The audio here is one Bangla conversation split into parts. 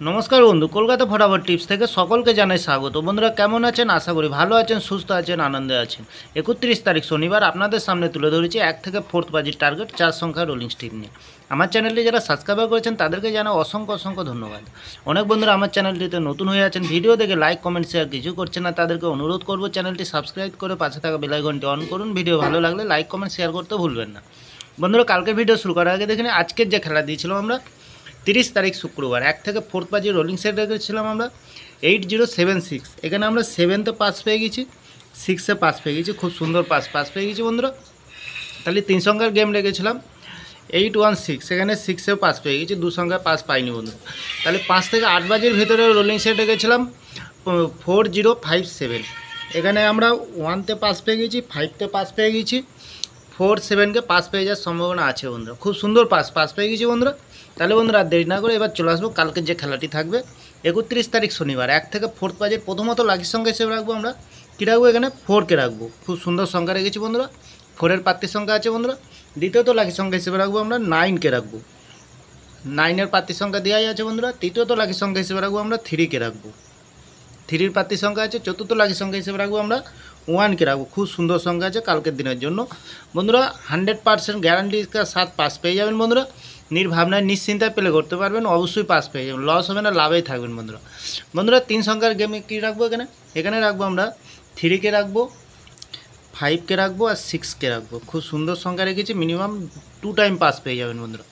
নমস্কার বন্ধু, কলকাতা ফটাফট টিপস থেকে সকলকে জানাই স্বাগত। বন্ধুরা কেমন আছেন? আশা করি ভালো আছেন, সুস্থ আছেন, আনন্দে আছেন। 31 তারিখ শনিবার আপনাদের সামনে তুলে ধরেছি 1 থেকে 4th বাজির টার্গেট 4 সংখ্যা রোলিং স্টিক নিয়ে। আমার চ্যানেলটি যারা সাবস্ক্রাইব করেছেন তাদেরকে জানাই অসংখ্য অসংখ্য ধন্যবাদ। অনেক বন্ধুরা আমার চ্যানেলটিতে নতুন হয়ে আছেন, ভিডিও দেখে লাইক কমেন্ট শেয়ার কিছু করছেন না, তাদেরকে অনুরোধ করব চ্যানেলটি সাবস্ক্রাইব করে পাশে থাকা বেল আইকনটি অন করুন। ভিডিও ভালো লাগলে লাইক কমেন্ট শেয়ার করতে ভুলবেন না। বন্ধুরা কালকে ভিডিও শুরু করার আগে দেখে নিন আজকের যে খেলা দিয়েছিলাম আমরা 30 তারিখ শুক্রবার 1 থেকে 4th বাজি রোলিং সেট রেখেছিলাম আমরা 8076। এখানে আমরা 7তে পাস পেয়ে গেছি, 6এ পাস পেয়ে গেছি, খুব সুন্দর পাস পেয়ে গেছি বন্ধুরা। তাহলে 3 সংখ্যার গেম রেখেছিলাম 816, এখানে 6এও পাস পেয়ে গেছি, 2 সংখ্যায় পাস পাইনি বন্ধুরা। তাহলে 5 থেকে 8 বাজির ভিতরে রোলিং সেট রেখেছিলাম 4057। এখানে আমরা 1তে পাস পেয়ে গেছি, 5তে পাস পেয়ে গেছি, 47কে পাস পেয়ে যাওয়ার সম্ভাবনা আছে বন্ধুরা। খুব সুন্দর পাস পেয়ে গেছি বন্ধুরা। তাহলে বন্ধুরা আর দেরি না করে এবার চলে আসবো কালকের যে খেলাটি থাকবে 31 তারিখ শনিবার 1 থেকে 4th বাজে। প্রথমত লাকির সংখ্যা হিসেবে রাখবো আমরা কী রাখবো, এখানে 4কে রাখবো। খুব সুন্দর সংখ্যা রেখেছি বন্ধুরা, 4-এর প্রার্থীর সংখ্যা আছে বন্ধুরা। দ্বিতীয়ত লাকির সংখ্যা হিসেবে রাখবো আমরা 9কে রাখবো, 9-এর প্রার্থীর সংখ্যা দেওয়াই আছে বন্ধুরা। তৃতীয়ত লাকির সংখ্যা হিসেবে রাখবো আমরা 3কে রাখবো, 3-এর প্রার্থীর সংখ্যা আছে। চতুর্থ লাকির সংখ্যা হিসেবে রাখবো আমরা 1কে রাখবো। খুব সুন্দর সংখ্যা আছে কালকের দিনের জন্য বন্ধুরা। 100% গ্যারান্টি সাথ পাস পেয়ে যাবেন বন্ধুরা। নির্ভাবনায় নিশ্চিন্তায় প্লে করতে পারবেন, অবশ্যই পাস পেয়ে যাবেন, লস হবে না, লাভেই থাকবেন বন্ধুরা। বন্ধুরা 3 সংখ্যার গেমে কী রাখবো, এখানে রাখবো আমরা 3কে রাখবো, 5কে রাখবো আর 6কে রাখবো। খুব সুন্দর সংখ্যা রেখেছি, মিনিমাম 2 টাইম পাস পেয়ে যাবেন বন্ধুরা।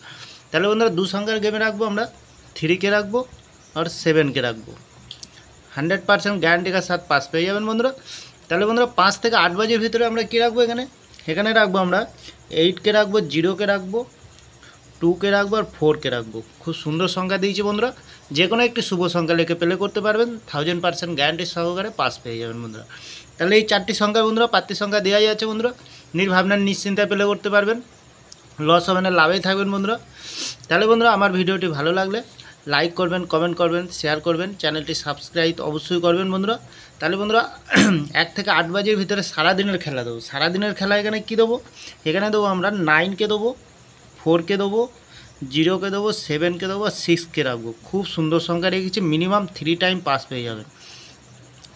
তাহলে বন্ধুরা 2 সংখ্যার গেমে রাখবো আমরা 3কে রাখবো আর 7কে রাখবো। 100% গ্যারান্টি কা সাথ পাস পেয়ে যাবেন বন্ধুরা। তাহলে বন্ধুরা 5 থেকে 8 বাজের ভিতরে আমরা কী রাখবো, এখানে রাখবো আমরা 8কে রাখবো, 0কে রাখবো, 2কে রাখবো আর 4কে রাখবো। খুব সুন্দর সংখ্যা দিয়েছি বন্ধুরা। যে কোনো একটি শুভ সংখ্যা লিখে প্লে করতে পারবেন, 1000% গ্যারান্টি সহকারে পাস পেয়ে যাবেন বন্ধুরা। তাহলে এই 4টি সংখ্যা বন্ধুরা, প্রার্থীর সংখ্যা দেওয়াই আছে বন্ধুরা। নির্ভাবনার নিশ্চিন্তায় প্লে করতে পারবেন, লস হবে না, লাভেই থাকবেন বন্ধুরা। তাহলে বন্ধুরা আমার ভিডিওটি ভালো লাগলে লাইক করবেন, কমেন্ট করবেন, শেয়ার করবেন, চ্যানেলটি সাবস্ক্রাইব অবশ্যই করবেন বন্ধুরা। তাহলে বন্ধুরা 1 থেকে 8 বাজের ভিতরে সারাদিনের খেলা দেবো। সারাদিনের খেলা এখানে কী দেবো, এখানে দেবো আমরা 9কে দেবো, 4কে দেবো, 0কে দেবো, 7কে দেবো আর 6কে রাখবো। খুব সুন্দর সংখ্যা রেখেছি, মিনিমাম 3 টাইম পাস পেয়ে যাবেন,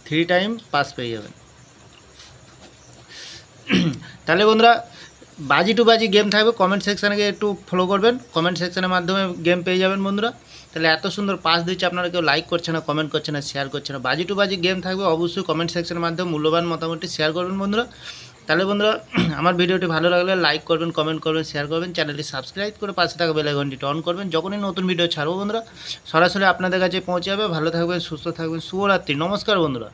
3 টাইম পাস পেয়ে যাবেন। তাহলে বন্ধুরা বাজি টু বাজি গেম থাকবে, কমেন্ট সেকশানে একটু ফলো করবেন, কমেন্ট সেকশানের মাধ্যমে গেম পেয়ে যাবেন বন্ধুরা। তাহলে এত সুন্দর পাস দিচ্ছে, আপনারা কেউ লাইক করছে না, কমেন্ট করছে না, শেয়ার করছে না। বাজি টু বাজি গেম থাকবে, অবশ্যই কমেন্ট সেকশানের মাধ্যমে মূল্যবান মতামতটি শেয়ার করবেন বন্ধুরা। তাহলে বন্ধুরা আমার ভিডিওটি ভালো লাগলে লাইক করবেন, কমেন্ট করবেন, শেয়ার করবেন, চ্যানেলটি সাবস্ক্রাইব করে পাশে থাকা বেল আইকনটি অন করবেন। যখনই নতুন ভিডিও ছাড়বো বন্ধুরা সরাসরি আপনাদের কাছে পৌঁছে যাবে। ভালো থাকবেন, সুস্থ থাকবেন, শুভরাত্রি, নমস্কার বন্ধুরা।